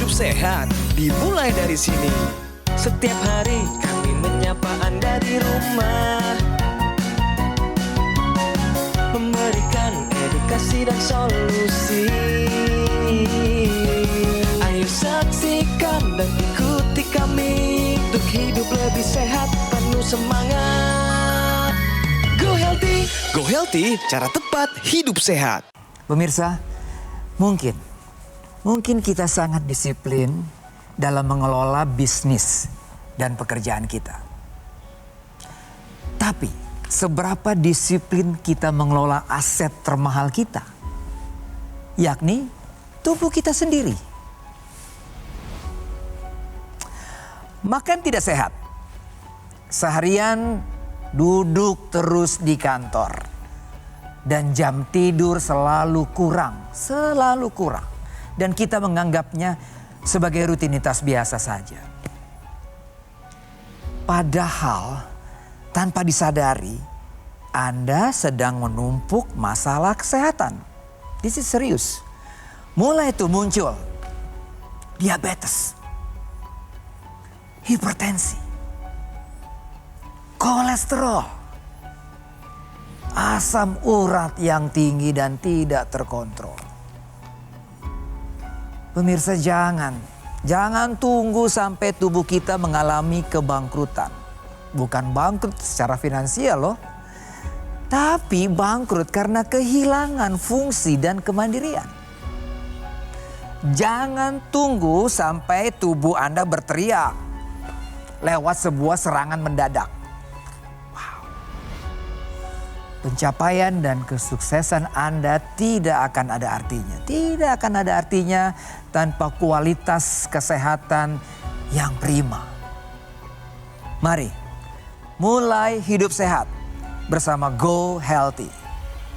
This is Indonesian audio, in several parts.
hidup sehat dimulai dari sini. Setiap hari kami menyapa Anda di rumah, memberikan edukasi dan solusi. Ayo saksikan dan ikuti kami untuk hidup lebih sehat, penuh semangat. Go Healthy, cara tepat hidup sehat. Pemirsa, mungkin kita sangat disiplin dalam mengelola bisnis dan pekerjaan kita. Tapi seberapa disiplin kita mengelola aset termahal kita, yakni tubuh kita sendiri. Makan tidak sehat, seharian duduk terus di kantor, dan jam tidur selalu kurang. Dan kita menganggapnya sebagai rutinitas biasa saja. Padahal tanpa disadari, Anda sedang menumpuk masalah kesehatan. This is serius. Mulai itu muncul diabetes, hipertensi, kolesterol, asam urat yang tinggi dan tidak terkontrol. Pemirsa, jangan tunggu sampai tubuh kita mengalami kebangkrutan. Bukan bangkrut secara finansial loh, tapi bangkrut karena kehilangan fungsi dan kemandirian. Jangan tunggu sampai tubuh Anda berteriak lewat sebuah serangan mendadak. Pencapaian dan kesuksesan Anda tidak akan ada artinya. Tidak akan ada artinya tanpa kualitas kesehatan yang prima. Mari mulai hidup sehat bersama Go Healthy.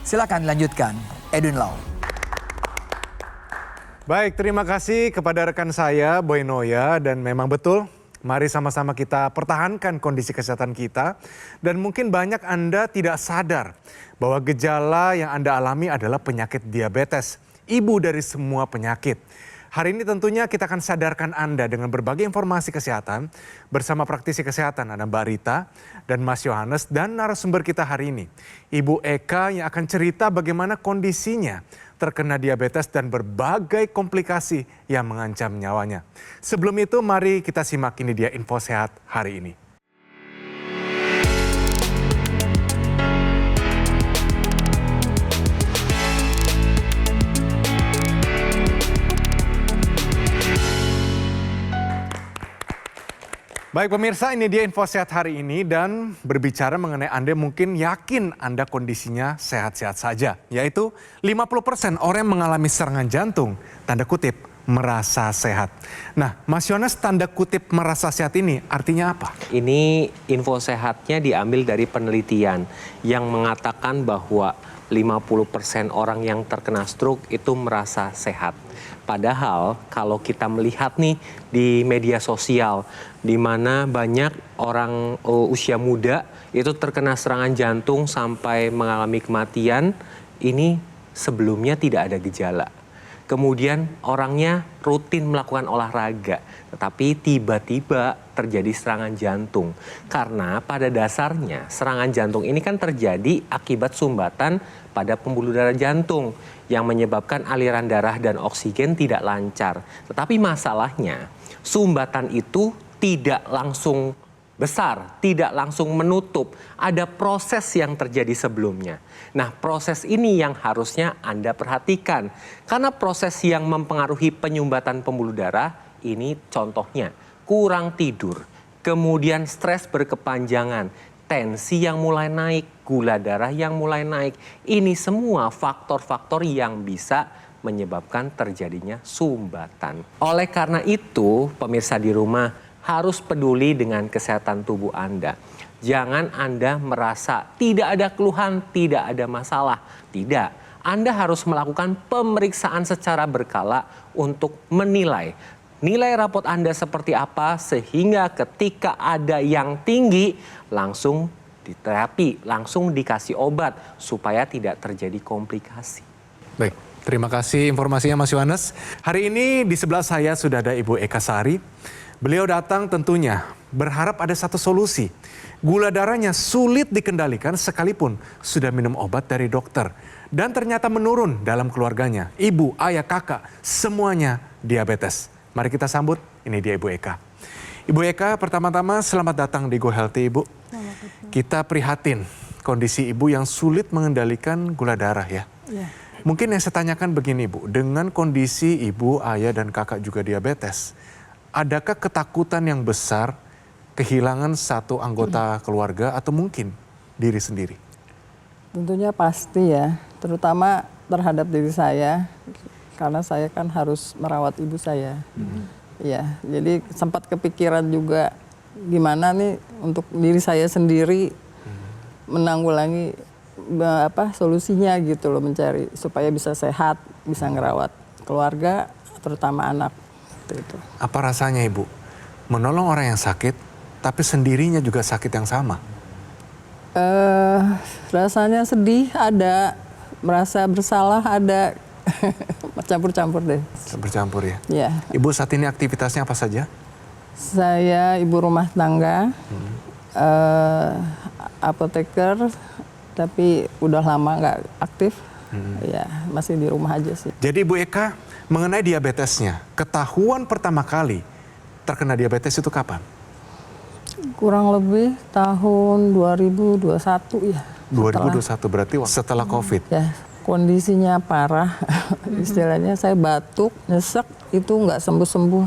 Silakan lanjutkan, Edwin Lau. Baik, terima kasih kepada rekan saya Boy Noya, dan memang betul. Mari sama-sama kita pertahankan kondisi kesehatan kita. Dan mungkin banyak Anda tidak sadar bahwa gejala yang Anda alami adalah penyakit diabetes, ibu dari semua penyakit. Hari ini tentunya kita akan sadarkan Anda dengan berbagai informasi kesehatan bersama praktisi kesehatan, ada Mbak Rita dan Mas Yohanes, dan narasumber kita hari ini, Ibu Eka, yang akan cerita bagaimana kondisinya terkena diabetes dan berbagai komplikasi yang mengancam nyawanya. Sebelum itu, mari kita simak ini dia info sehat hari ini. Baik pemirsa, ini dia info sehat hari ini, dan berbicara mengenai Anda mungkin yakin Anda kondisinya sehat-sehat saja. Yaitu 50% orang yang mengalami serangan jantung, tanda kutip, merasa sehat. Nah, Mas Yohanes, tanda kutip merasa sehat ini artinya apa? Ini info sehatnya diambil dari penelitian yang mengatakan bahwa 50% orang yang terkena stroke itu merasa sehat. Padahal kalau kita melihat nih di media sosial, di mana banyak orang usia muda itu terkena serangan jantung sampai mengalami kematian, ini sebelumnya tidak ada gejala. Kemudian orangnya rutin melakukan olahraga, tetapi tiba-tiba terjadi serangan jantung. Karena pada dasarnya serangan jantung ini kan terjadi akibat sumbatan pada pembuluh darah jantung yang menyebabkan aliran darah dan oksigen tidak lancar. Tetapi masalahnya sumbatan itu tidak langsung besar, tidak langsung menutup. Ada proses yang terjadi sebelumnya. Nah, proses ini yang harusnya Anda perhatikan. Karena proses yang mempengaruhi penyumbatan pembuluh darah ini contohnya kurang tidur, kemudian stres berkepanjangan, tensi yang mulai naik, gula darah yang mulai naik. Ini semua faktor-faktor yang bisa menyebabkan terjadinya sumbatan. Oleh karena itu, pemirsa di rumah harus peduli dengan kesehatan tubuh Anda. Jangan Anda merasa tidak ada keluhan, tidak ada masalah. Tidak, Anda harus melakukan pemeriksaan secara berkala untuk menilai nilai rapot Anda seperti apa, sehingga ketika ada yang tinggi langsung diterapi, langsung dikasih obat supaya tidak terjadi komplikasi. Baik. Terima kasih informasinya Mas Yohanes. Hari ini di sebelah saya sudah ada Ibu Eka Sari. Beliau datang tentunya berharap ada satu solusi. Gula darahnya sulit dikendalikan sekalipun sudah minum obat dari dokter. Dan ternyata menurun dalam keluarganya. Ibu, ayah, kakak, semuanya diabetes. Mari kita sambut, ini dia Ibu Eka. Ibu Eka, pertama-tama selamat datang di Go Healthy, Ibu. Kita prihatin kondisi Ibu yang sulit mengendalikan gula darah ya. Mungkin yang saya tanyakan begini Bu, dengan kondisi ibu, ayah dan kakak juga diabetes, adakah ketakutan yang besar kehilangan satu anggota keluarga atau mungkin diri sendiri? Tentunya pasti ya, terutama terhadap diri saya, karena saya kan harus merawat ibu saya. Ya, jadi sempat kepikiran juga gimana nih untuk diri saya sendiri menanggulangi solusinya gitu loh, mencari supaya bisa sehat, bisa ngerawat keluarga, terutama anak. Itu. Apa rasanya Ibu menolong orang yang sakit, tapi sendirinya juga sakit yang sama? Rasanya sedih ada, merasa bersalah ada, campur-campur deh. Bercampur ya? Ya. Ibu saat ini aktivitasnya apa saja? Saya ibu rumah tangga, apoteker, tapi udah lama nggak aktif, ya masih di rumah aja sih. Jadi Ibu Eka, mengenai diabetesnya, ketahuan pertama kali terkena diabetes itu kapan? Kurang lebih tahun 2021 ya. 2021 berarti setelah COVID? Ya, kondisinya parah, istilahnya saya batuk, nyesek, itu nggak sembuh-sembuh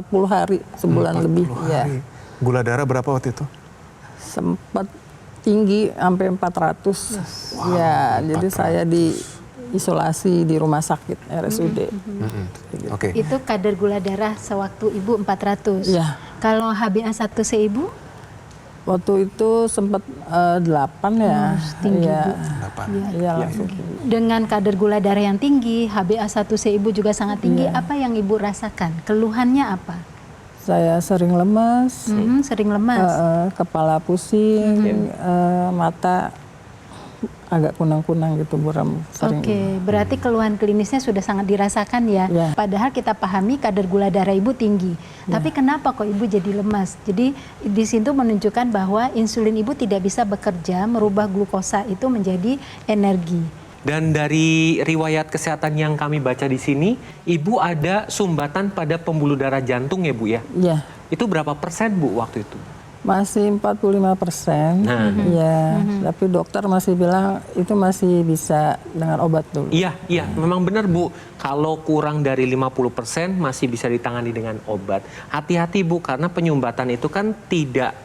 40 hari, sebulan 40 lebih. hari. Ya. Gula darah berapa waktu itu? Sempat tinggi sampai 400. Ya, jadi saya diisolasi di rumah sakit RSUD. Oke. Itu kadar gula darah sewaktu ibu 400. Ya. Kalau HbA1c ibu? Waktu itu sempat 8 ya. Tinggi, Ya. Bu. Iya langsung. Dengan kadar gula darah yang tinggi, HbA1c ibu juga sangat tinggi. Apa yang ibu rasakan? Keluhannya apa? Saya sering lemas, Sering lemas. kepala pusing, mata agak kunang-kunang gitu, buram. Sering. Oke, berarti keluhan klinisnya sudah sangat dirasakan ya. Ya. Padahal kita pahami kadar gula darah ibu tinggi. Tapi kenapa kok ibu jadi lemas? Jadi di situ menunjukkan bahwa insulin ibu tidak bisa bekerja merubah glukosa itu menjadi energi. Dan dari riwayat kesehatan yang kami baca di sini, Ibu ada sumbatan pada pembuluh darah jantung ya Bu ya? Iya, Itu berapa persen Bu waktu itu? masih 45%. Ya, tapi dokter masih bilang itu masih bisa dengan obat dulu. Iya, memang benar Bu. Kalau kurang dari 50% masih bisa ditangani dengan obat. Hati-hati Bu, karena penyumbatan itu kan tidak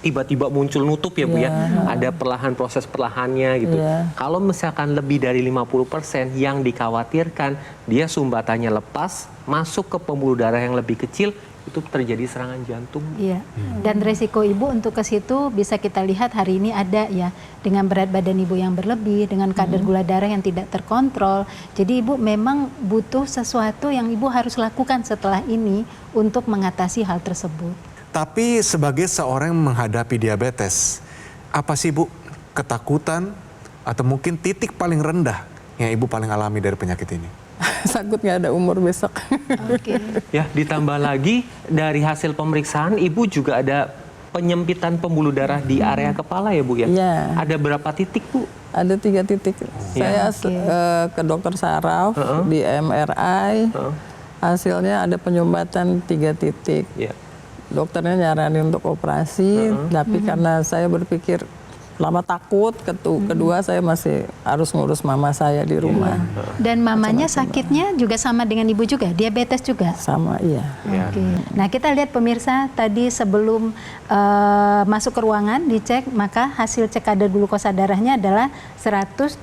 tiba-tiba muncul nutup ya Bu ya. Ada perlahan proses perlahannya gitu. Kalau misalkan lebih dari 50% yang dikhawatirkan dia sumbatannya lepas, masuk ke pembuluh darah yang lebih kecil, itu terjadi serangan jantung. Iya. Dan resiko ibu untuk ke situ bisa kita lihat hari ini ada ya, dengan berat badan ibu yang berlebih, dengan kadar gula darah yang tidak terkontrol. Jadi ibu memang butuh sesuatu yang ibu harus lakukan setelah ini untuk mengatasi hal tersebut. Tapi sebagai seorang yang menghadapi diabetes, apa sih Bu ketakutan atau mungkin titik paling rendah yang Ibu paling alami dari penyakit ini? Takut nggak ada umur besok. Oke. Ya, ditambah lagi dari hasil pemeriksaan Ibu juga ada penyempitan pembuluh darah di area kepala ya Bu ya? Iya. Ada berapa titik Bu? Ada 3 titik. Saya ke dokter saraf di MRI. Hasilnya ada penyumbatan 3 titik. Ya. Dokternya nyaranin untuk operasi, tapi karena saya berpikir lama takut, kedua saya masih harus ngurus mama saya di rumah. Dan mamanya sakitnya juga sama dengan ibu juga, diabetes juga? Sama, iya. Oke. Nah kita lihat pemirsa tadi sebelum masuk ke ruangan dicek, maka hasil cek kadar glukosa darahnya adalah 179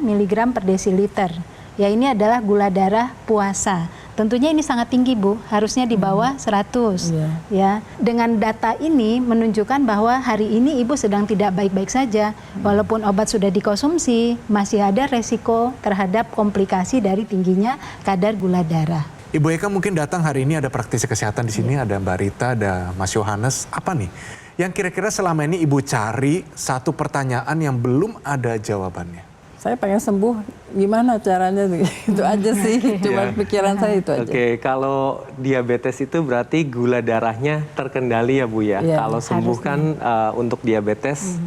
mg per desiliter. Ya ini adalah gula darah puasa. Tentunya ini sangat tinggi Bu, harusnya di bawah 100. Ya, dengan data ini menunjukkan bahwa hari ini Ibu sedang tidak baik-baik saja. Walaupun obat sudah dikonsumsi, masih ada resiko terhadap komplikasi dari tingginya kadar gula darah. Ibu Eka mungkin datang hari ini, ada praktisi kesehatan di sini, ada Mbak Rita, ada Mas Yohanes. Apa nih yang kira-kira selama ini Ibu cari satu pertanyaan yang belum ada jawabannya? Saya pengen sembuh, gimana caranya? Itu aja sih, cuma pikiran saya itu aja. Oke, kalau diabetes itu berarti gula darahnya terkendali ya Bu ya. Iya, Kalau sembuh kan untuk diabetes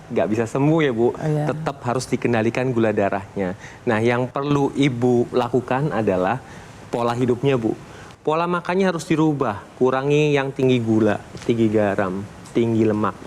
nggak bisa sembuh ya Bu. Iya. Tetap harus dikendalikan gula darahnya. Nah, yang perlu Ibu lakukan adalah pola hidupnya Bu. Pola makannya harus dirubah, kurangi yang tinggi gula, tinggi garam, tinggi lemak.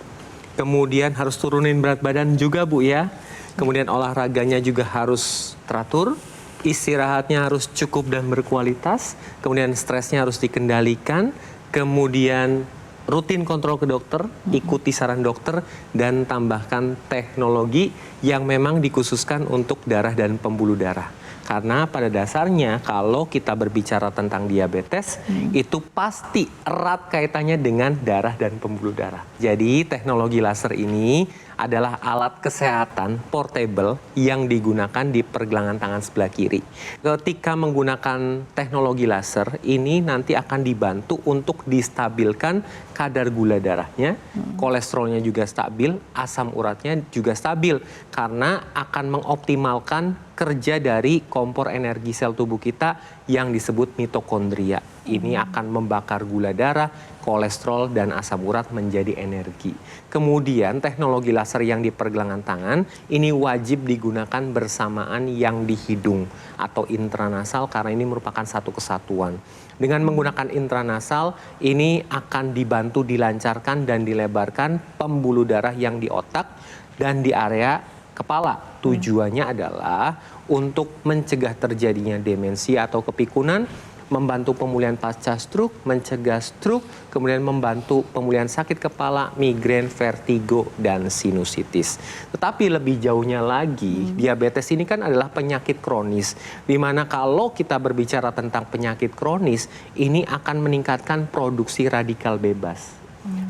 Kemudian harus turunin berat badan juga Bu ya. Kemudian olahraganya juga harus teratur, istirahatnya harus cukup dan berkualitas, kemudian stresnya harus dikendalikan, kemudian rutin kontrol ke dokter, ikuti saran dokter, dan tambahkan teknologi yang memang dikhususkan untuk darah dan pembuluh darah. Karena pada dasarnya kalau kita berbicara tentang diabetes, itu pasti erat kaitannya dengan darah dan pembuluh darah. Jadi teknologi laser ini adalah alat kesehatan portable yang digunakan di pergelangan tangan sebelah kiri. Ketika menggunakan teknologi laser, ini nanti akan dibantu untuk distabilkan kadar gula darahnya, kolesterolnya juga stabil, asam uratnya juga stabil, karena akan mengoptimalkan kerja dari kompor energi sel tubuh kita yang disebut mitokondria. Ini akan membakar gula darah, kolesterol, dan asam urat menjadi energi. Kemudian teknologi laser yang di pergelangan tangan ini wajib digunakan bersamaan yang di hidung atau intranasal karena ini merupakan satu kesatuan. Dengan menggunakan intranasal ini akan dibantu dilancarkan dan dilebarkan pembuluh darah yang di otak dan di area kepala. Tujuannya adalah untuk mencegah terjadinya demensi atau kepikunan, membantu pemulihan pasca stroke, mencegah stroke, kemudian membantu pemulihan sakit kepala, migrain, vertigo, dan sinusitis. Tetapi lebih jauhnya lagi, diabetes ini kan adalah penyakit kronis, di mana kalau kita berbicara tentang penyakit kronis, ini akan meningkatkan produksi radikal bebas.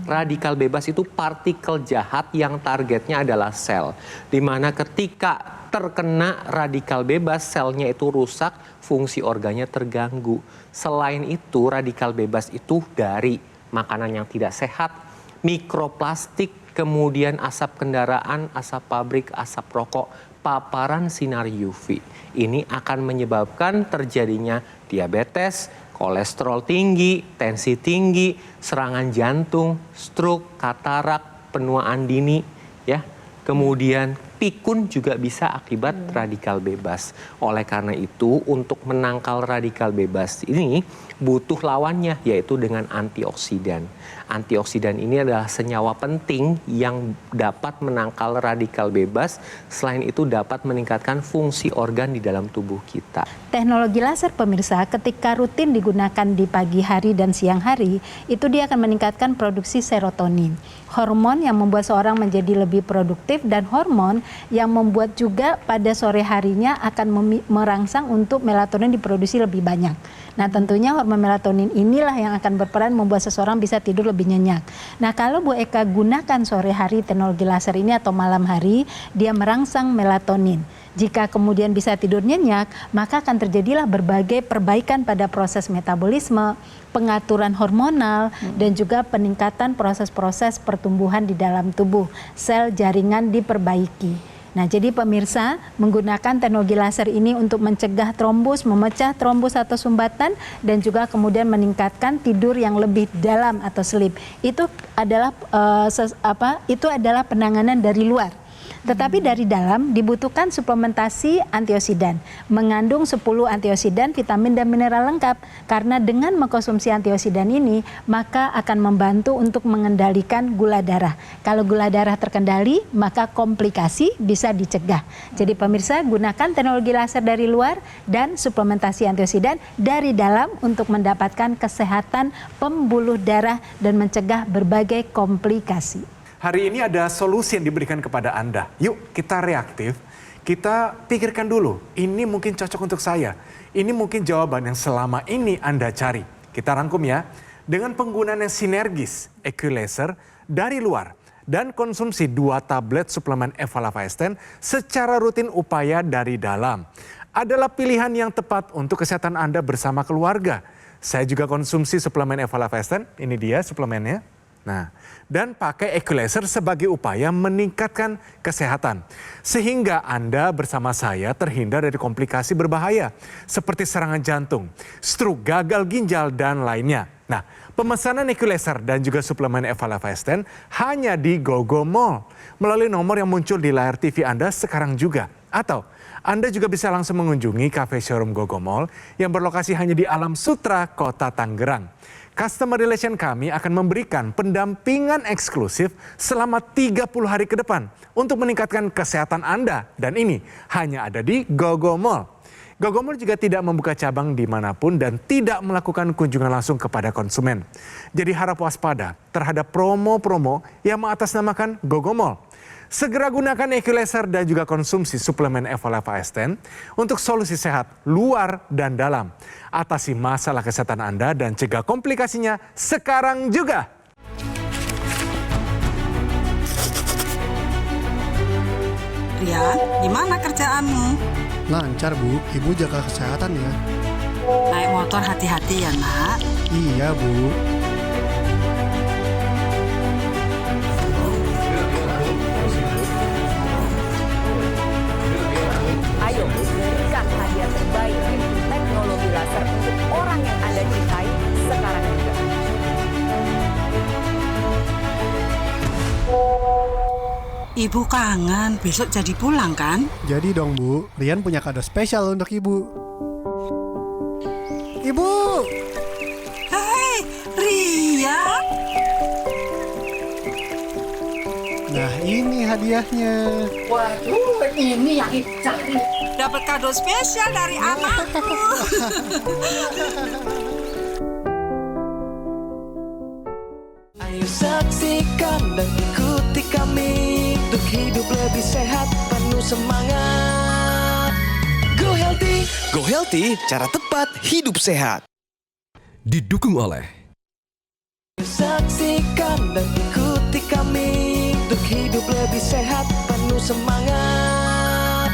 Radikal bebas itu partikel jahat yang targetnya adalah sel, di mana ketika terkena radikal bebas, selnya itu rusak, fungsi organnya terganggu. Selain itu, radikal bebas itu dari makanan yang tidak sehat, mikroplastik, kemudian asap kendaraan, asap pabrik, asap rokok, paparan sinar UV. Ini akan menyebabkan terjadinya diabetes, kolesterol tinggi, tensi tinggi, serangan jantung, stroke, katarak, penuaan dini, ya. Kemudian pikun juga bisa akibat radikal bebas. Oleh karena itu, untuk menangkal radikal bebas ini butuh lawannya, yaitu dengan antioksidan. Antioksidan ini adalah senyawa penting yang dapat menangkal radikal bebas. Selain itu dapat meningkatkan fungsi organ di dalam tubuh kita. Teknologi laser pemirsa ketika rutin digunakan di pagi hari dan siang hari, itu dia akan meningkatkan produksi serotonin. Hormon yang membuat seorang menjadi lebih produktif dan hormon yang membuat juga pada sore harinya akan merangsang untuk melatonin diproduksi lebih banyak. Nah tentunya hormon melatonin inilah yang akan berperan membuat seseorang bisa tidur lebih nyenyak. Nah kalau Bu Eka gunakan sore hari teknologi laser ini atau malam hari, dia merangsang melatonin. Jika kemudian bisa tidur nyenyak, maka akan terjadilah berbagai perbaikan pada proses metabolisme, pengaturan hormonal, dan juga peningkatan proses-proses pertumbuhan di dalam tubuh. Sel jaringan diperbaiki. Nah, jadi pemirsa menggunakan teknologi laser ini untuk mencegah trombus, memecah trombus atau sumbatan, dan juga kemudian meningkatkan tidur yang lebih dalam atau sleep. Itu adalah penanganan dari luar. Tetapi dari dalam dibutuhkan suplementasi antioksidan, mengandung 10 antioksidan, vitamin dan mineral lengkap. Karena dengan mengkonsumsi antioksidan ini, maka akan membantu untuk mengendalikan gula darah. Kalau gula darah terkendali, maka komplikasi bisa dicegah. Jadi pemirsa, gunakan teknologi laser dari luar dan suplementasi antioksidan dari dalam untuk mendapatkan kesehatan pembuluh darah dan mencegah berbagai komplikasi. Hari ini ada solusi yang diberikan kepada Anda. Yuk kita reaktif, kita pikirkan dulu, ini mungkin cocok untuk saya. Ini mungkin jawaban yang selama ini Anda cari. Kita rangkum ya, dengan penggunaan yang sinergis, Equilaser dari luar, dan konsumsi 2 tablet suplemen Evalavaescent secara rutin upaya dari dalam. Adalah pilihan yang tepat untuk kesehatan Anda bersama keluarga. Saya juga konsumsi suplemen Evalavaescent, ini dia suplemennya. Nah, dan pakai equalizer sebagai upaya meningkatkan kesehatan. Sehingga Anda bersama saya terhindar dari komplikasi berbahaya seperti serangan jantung, stroke, gagal ginjal, dan lainnya. Nah, pemesanan equalizer dan juga suplemen Eva-Leva S10 hanya di GoGo Mall melalui nomor yang muncul di layar TV Anda sekarang juga. Atau Anda juga bisa langsung mengunjungi cafe showroom GoGo Mall yang berlokasi hanya di Alam Sutra, Kota Tangerang. Customer Relation kami akan memberikan pendampingan eksklusif selama 30 hari ke depan untuk meningkatkan kesehatan Anda. Dan ini hanya ada di GoGo Mall. GoGo Mall juga tidak membuka cabang dimanapun dan tidak melakukan kunjungan langsung kepada konsumen. Jadi harap waspada terhadap promo-promo yang mengatasnamakan GoGo Mall. Segera gunakan equalizer dan juga konsumsi suplemen Eva-Leva S10 untuk solusi sehat luar dan dalam. Atasi masalah kesehatan Anda dan cegah komplikasinya sekarang juga. Ria, gimana kerjaanmu? Lancar Bu, Ibu jaga kesehatan ya. Naik motor hati-hati ya nak. Iya Bu. Ayo berikan hadiah terbaik yaitu teknologi laser untuk orang yang Anda cintai sekarang juga. Ibu kangen, besok jadi pulang kan? Jadi dong Bu, Rian punya kado spesial untuk Ibu. Ibu! Hei, Ria! Nah ini hadiahnya. Waduh, ini yang dicari. Dapat kado spesial dari anakku. Ayo saksikan dan ikuti kami untuk hidup lebih sehat, penuh semangat. Go Healthy, cara tepat hidup sehat. Didukung oleh Saksikan dan ikuti kami untuk hidup lebih sehat, penuh semangat.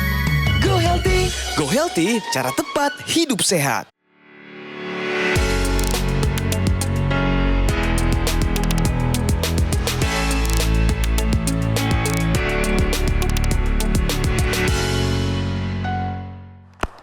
Go Healthy, cara tepat hidup sehat.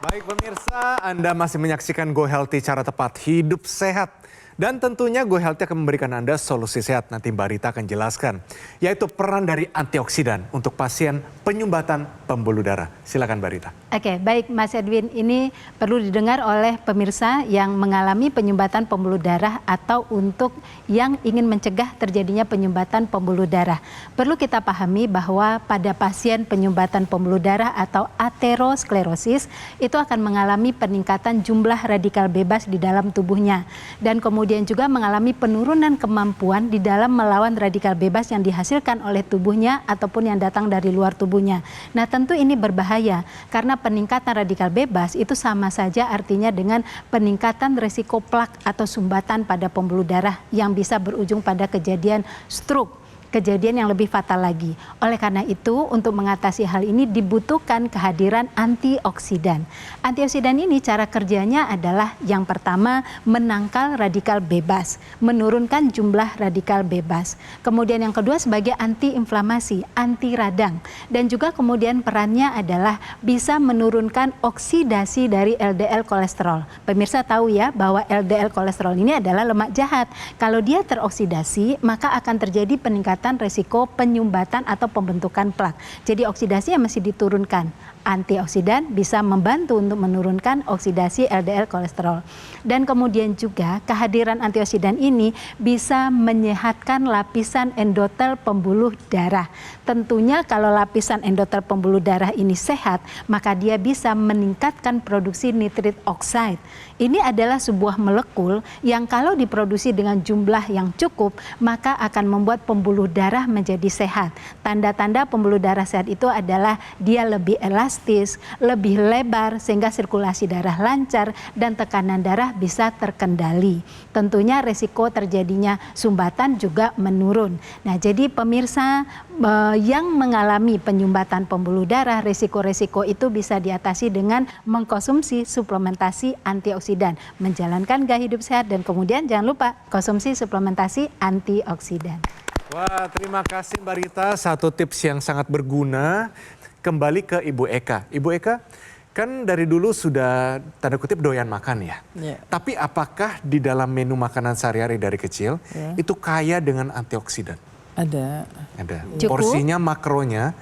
Baik pemirsa, Anda masih menyaksikan Go Healthy, cara tepat hidup sehat. Dan tentunya Go Healthy akan memberikan Anda solusi sehat, nanti Mbak Rita akan jelaskan. Yaitu peran dari antioksidan untuk pasien penyumbatan pembuluh darah. Silakan Mbak Rita. Oke, baik Mas Edwin, ini perlu didengar oleh pemirsa yang mengalami penyumbatan pembuluh darah atau untuk yang ingin mencegah terjadinya penyumbatan pembuluh darah. Perlu kita pahami bahwa pada pasien penyumbatan pembuluh darah atau aterosklerosis itu akan mengalami peningkatan jumlah radikal bebas di dalam tubuhnya. Dan kemudian juga mengalami penurunan kemampuan di dalam melawan radikal bebas yang dihasilkan oleh tubuhnya ataupun yang datang dari luar tubuhnya. Nah tentu ini berbahaya karena peningkatan radikal bebas itu sama saja artinya dengan peningkatan risiko plak atau sumbatan pada pembuluh darah yang bisa berujung pada kejadian stroke, kejadian yang lebih fatal lagi. Oleh karena itu, untuk mengatasi hal ini dibutuhkan kehadiran antioksidan. Antioksidan ini cara kerjanya adalah yang pertama menangkal radikal bebas, menurunkan jumlah radikal bebas. Kemudian yang kedua sebagai antiinflamasi, anti radang. Dan juga kemudian perannya adalah bisa menurunkan oksidasi dari LDL kolesterol. Pemirsa tahu ya bahwa LDL kolesterol ini adalah lemak jahat. Kalau dia teroksidasi, maka akan terjadi peningkatan risiko penyumbatan atau pembentukan plak. Jadi oksidasinya masih diturunkan. Antioksidan bisa membantu untuk menurunkan oksidasi LDL kolesterol. Dan kemudian juga kehadiran antioksidan ini bisa menyehatkan lapisan endotel pembuluh darah. Tentunya kalau lapisan endotel pembuluh darah ini sehat, maka dia bisa meningkatkan produksi nitrit oxide. Ini adalah sebuah molekul yang kalau diproduksi dengan jumlah yang cukup, maka akan membuat pembuluh darah menjadi sehat. Tanda-tanda pembuluh darah sehat itu adalah dia lebih elastis, elastis, lebih lebar sehingga sirkulasi darah lancar dan tekanan darah bisa terkendali. Tentunya resiko terjadinya sumbatan juga menurun. Nah, jadi pemirsa yang mengalami penyumbatan pembuluh darah, resiko-resiko itu bisa diatasi dengan mengkonsumsi suplementasi antioksidan, menjalankan gaya hidup sehat, dan kemudian jangan lupa konsumsi suplementasi antioksidan. Wah, terima kasih Mbak Rita. Satu tips yang sangat berguna. Kembali ke Ibu Eka. Ibu Eka, kan dari dulu sudah tanda kutip doyan makan ya. Tapi apakah di dalam menu makanan sehari-hari dari kecil itu kaya dengan antioksidan? Ada. Porsinya, makronya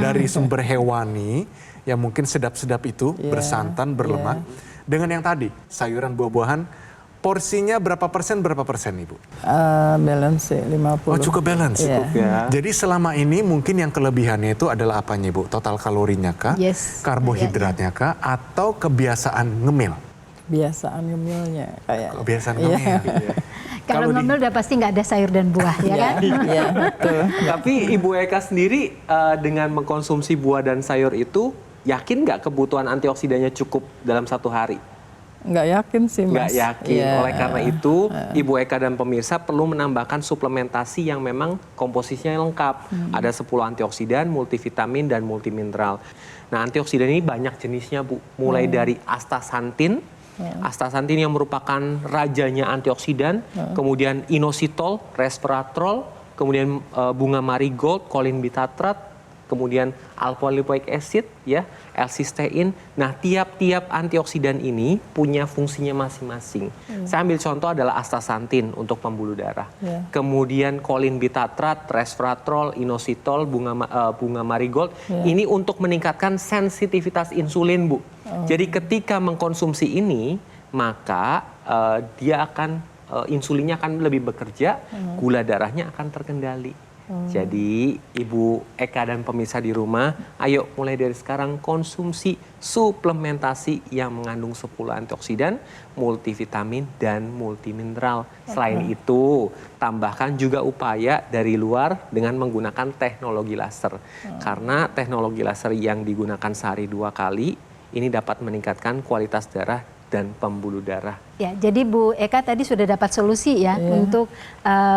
dari sumber hewani yang mungkin sedap-sedap itu, bersantan, berlemak. Dengan yang tadi, sayuran, buah-buahan, porsinya berapa persen Ibu? Balance 50. Oh, cukup balance. Cukup ya. Jadi selama ini mungkin yang kelebihannya itu adalah apanya Ibu? Total kalorinya kah? Karbohidratnya kah? Atau kebiasaan ngemil? Kebiasaan ngemilnya kayak. Kebiasaan ngemil. Kalau ngemil udah pasti nggak ada sayur dan buah, ya kan? Iya, betul. Tapi Ibu Eka sendiri dengan mengkonsumsi buah dan sayur itu, yakin nggak kebutuhan antioksidannya cukup dalam satu hari? Nggak yakin sih, Mas. Nggak yakin. Oleh karena itu, Ibu Eka dan pemirsa perlu menambahkan suplementasi yang memang komposisinya lengkap. Ada 10 antioksidan, multivitamin, dan multimineral. Nah, antioksidan ini banyak jenisnya, Bu. Mulai dari astaxanthin. Astaxanthin yang merupakan rajanya antioksidan. Kemudian inositol, resveratrol. Kemudian bunga marigold, choline bitartrat. Kemudian alpha-lipoic acid, ya, L-cysteine. Nah, tiap-tiap antioksidan ini punya fungsinya masing-masing. Saya ambil contoh adalah astaxanthin untuk pembuluh darah. Kemudian choline bitartrat, resveratrol, inositol, bunga marigold. Ini untuk meningkatkan sensitivitas insulin, Bu. Jadi ketika mengkonsumsi ini, maka dia akan insulinnya akan lebih bekerja, gula darahnya akan terkendali. Jadi Ibu Eka dan pemirsa di rumah, ayo mulai dari sekarang konsumsi suplementasi yang mengandung 10 antioksidan, multivitamin, dan multimineral. Selain itu, tambahkan juga upaya dari luar dengan menggunakan teknologi laser. Karena teknologi laser yang digunakan sehari 2 kali, ini dapat meningkatkan kualitas darah dan pembuluh darah. Ya, jadi Bu Eka tadi sudah dapat solusi ya untuk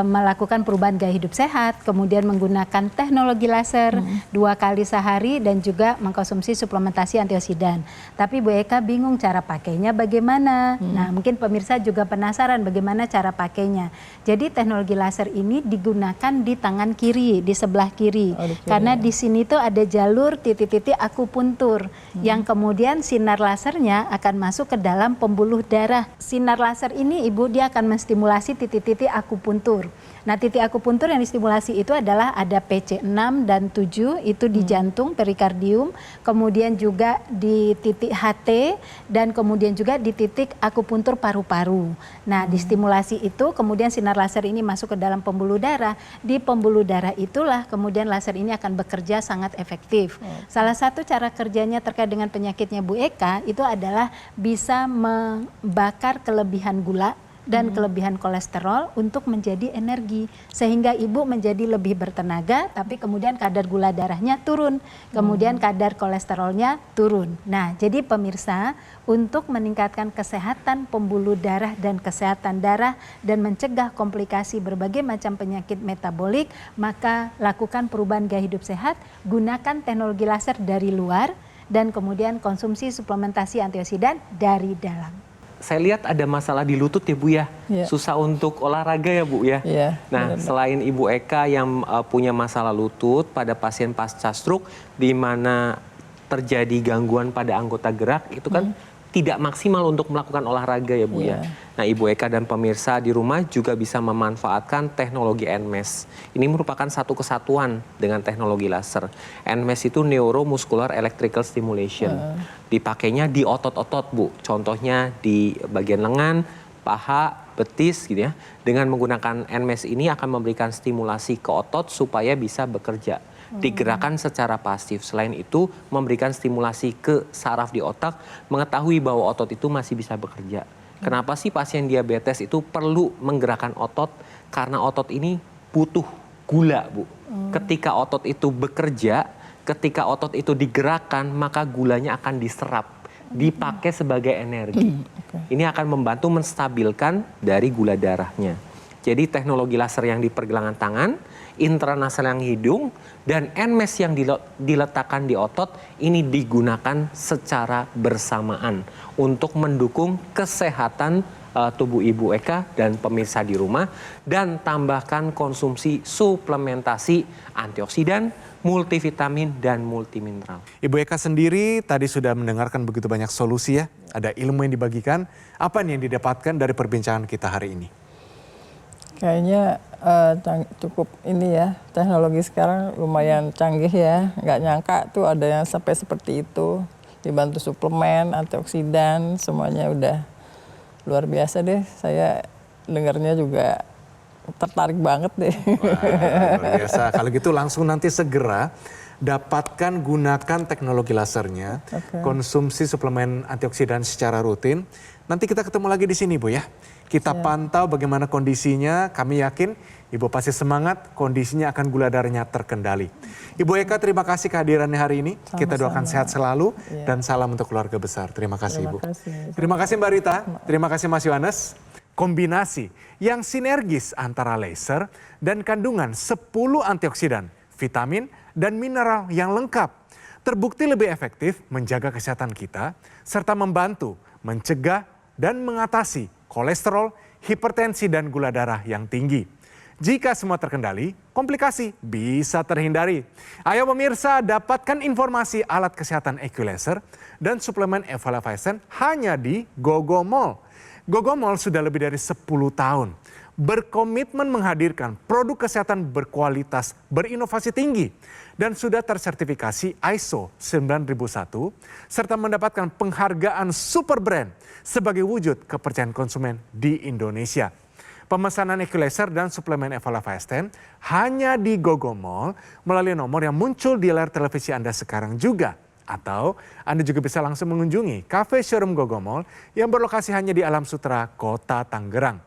melakukan perubahan gaya hidup sehat, kemudian menggunakan teknologi laser 2 kali sehari dan juga mengkonsumsi suplementasi antioksidan. Tapi Bu Eka bingung cara pakainya bagaimana. Nah, mungkin pemirsa juga penasaran bagaimana cara pakainya. Jadi teknologi laser ini digunakan di tangan kiri, di sebelah kiri. Karena di sini tuh ada jalur titik-titik akupuntur yang kemudian sinar lasernya akan masuk ke dalam pembuluh darah. Sinar laser ini Ibu dia akan menstimulasi titik-titik akupuntur. Nah, titik akupuntur yang distimulasi itu adalah ada PC6 dan 7 itu di jantung, perikardium, kemudian juga di titik HT dan kemudian juga di titik akupuntur paru-paru. Nah, distimulasi itu kemudian sinar laser ini masuk ke dalam pembuluh darah. Di pembuluh darah itulah kemudian laser ini akan bekerja sangat efektif. Salah satu cara kerjanya terkait dengan penyakitnya Bu Eka itu adalah bisa membakar kelebihan gula dan kelebihan kolesterol untuk menjadi energi sehingga Ibu menjadi lebih bertenaga, tapi kemudian kadar gula darahnya turun, kemudian kadar kolesterolnya turun. Nah, jadi pemirsa, untuk meningkatkan kesehatan pembuluh darah dan kesehatan darah dan mencegah komplikasi berbagai macam penyakit metabolik, maka lakukan perubahan gaya hidup sehat, gunakan teknologi laser dari luar dan kemudian konsumsi suplementasi antioksidan dari dalam. Saya lihat ada masalah di lutut ya Bu ya, susah untuk olahraga ya Bu ya. Nah, selain Ibu Eka yang punya masalah lutut pada pasien pasca stroke di mana terjadi gangguan pada anggota gerak, itu kan tidak maksimal untuk melakukan olahraga ya Bu ya. Nah, Ibu Eka dan pemirsa di rumah juga bisa memanfaatkan teknologi NMES. Ini merupakan satu kesatuan dengan teknologi laser. NMES itu Neuromuscular Electrical Stimulation. Dipakainya di otot-otot Bu. Contohnya di bagian lengan, paha, betis gitu ya. Dengan menggunakan NMES ini akan memberikan stimulasi ke otot supaya bisa bekerja. Digerakkan secara pasif. Selain itu memberikan stimulasi ke saraf di otak, mengetahui bahwa otot itu masih bisa bekerja. Kenapa sih pasien diabetes itu perlu menggerakkan otot? Karena otot ini butuh gula Bu. Ketika otot itu bekerja, ketika otot itu digerakkan, maka gulanya akan diserap, dipakai sebagai energi. Ini akan membantu menstabilkan dari gula darahnya. Jadi teknologi laser yang di pergelangan tangan, intranasal yang hidung, dan NMES yang diletakkan di otot, ini digunakan secara bersamaan untuk mendukung kesehatan tubuh Ibu Eka dan pemirsa di rumah, dan tambahkan konsumsi suplementasi antioksidan, multivitamin, dan multimineral. Ibu Eka sendiri tadi sudah mendengarkan begitu banyak solusi ya, ada ilmu yang dibagikan. Apa nih yang didapatkan dari perbincangan kita hari ini? Kayaknya cukup ini ya, teknologi sekarang lumayan canggih ya. Nggak nyangka tuh ada yang sampai seperti itu. Dibantu suplemen, antioksidan, semuanya udah luar biasa deh. Saya dengarnya juga tertarik banget deh. Wah, luar biasa. Kalau gitu langsung nanti segera dapatkan, gunakan teknologi lasernya. Konsumsi suplemen antioksidan secara rutin. Nanti kita ketemu lagi di sini Bu ya. Kita pantau bagaimana kondisinya, kami yakin Ibu pasti semangat, kondisinya akan gula darahnya terkendali. Ibu Eka, terima kasih kehadirannya hari ini. Sama-sama. Kita doakan sehat selalu dan salam untuk keluarga besar. Terima kasih Ibu. Terima kasih Mbak Rita, terima kasih Mas Yohanes. Kombinasi yang sinergis antara laser dan kandungan 10 antioksidan, vitamin, dan mineral yang lengkap. Terbukti lebih efektif menjaga kesehatan kita, serta membantu mencegah dan mengatasi kolesterol, hipertensi, dan gula darah yang tinggi. Jika semua terkendali, komplikasi bisa terhindari. Ayo pemirsa, dapatkan informasi alat kesehatan EQ Laser dan suplemen Evalafascent hanya di Gogomall. Gogomall sudah lebih dari 10 tahun berkomitmen menghadirkan produk kesehatan berkualitas, berinovasi tinggi, dan sudah tersertifikasi ISO 9001, serta mendapatkan penghargaan super brand sebagai wujud kepercayaan konsumen di Indonesia. Pemesanan EQ Laser dan suplemen Evalafascent hanya di Gogomall melalui nomor yang muncul di layar televisi Anda sekarang juga. Atau Anda juga bisa langsung mengunjungi cafe showroom Gogomall yang berlokasi hanya di Alam Sutera, Kota Tangerang.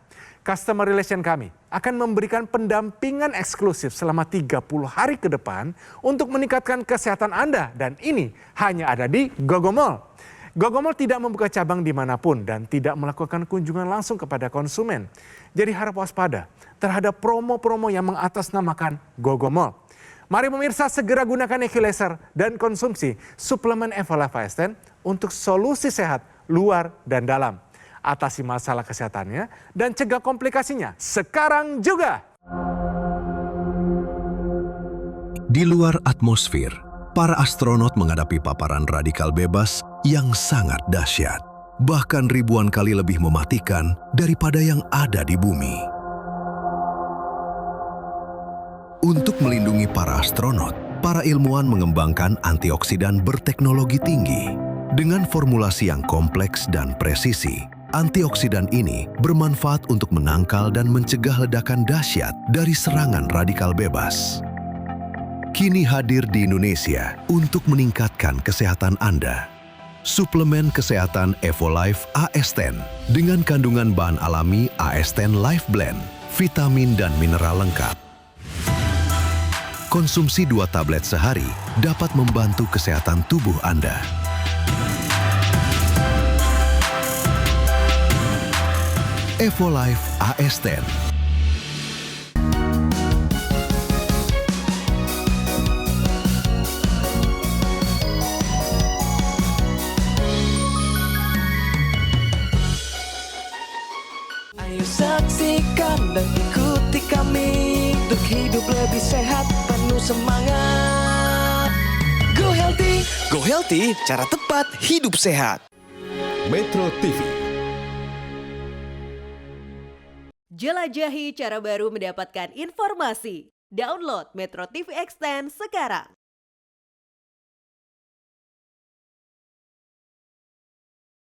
Customer relation kami akan memberikan pendampingan eksklusif selama 30 hari ke depan untuk meningkatkan kesehatan Anda. Dan ini hanya ada di Gogomall. Gogomall tidak membuka cabang dimanapun dan tidak melakukan kunjungan langsung kepada konsumen. Jadi harap waspada terhadap promo-promo yang mengatasnamakan Gogomall. Mari pemirsa segera gunakan EQ Laser dan konsumsi suplemen Evalafascent untuk solusi sehat luar dan dalam. Atasi masalah kesehatannya dan cegah komplikasinya sekarang juga. Di luar atmosfer, para astronot menghadapi paparan radikal bebas yang sangat dahsyat, bahkan ribuan kali lebih mematikan daripada yang ada di bumi. Untuk melindungi para astronot, para ilmuwan mengembangkan antioksidan berteknologi tinggi. Dengan formulasi yang kompleks dan presisi, antioksidan ini bermanfaat untuk menangkal dan mencegah ledakan dahsyat dari serangan radikal bebas. Kini hadir di Indonesia untuk meningkatkan kesehatan Anda. Suplemen kesehatan Evolife AS10 dengan kandungan bahan alami AS10 Life Blend, vitamin dan mineral lengkap. Konsumsi 2 tablet sehari dapat membantu kesehatan tubuh Anda. Evolife AS10. Ayo saksikan dan ikuti kami untuk hidup lebih sehat, penuh semangat. Go Healthy, cara tepat hidup sehat. Metro TV. Jelajahi cara baru mendapatkan informasi. Download Metro TV Extend sekarang.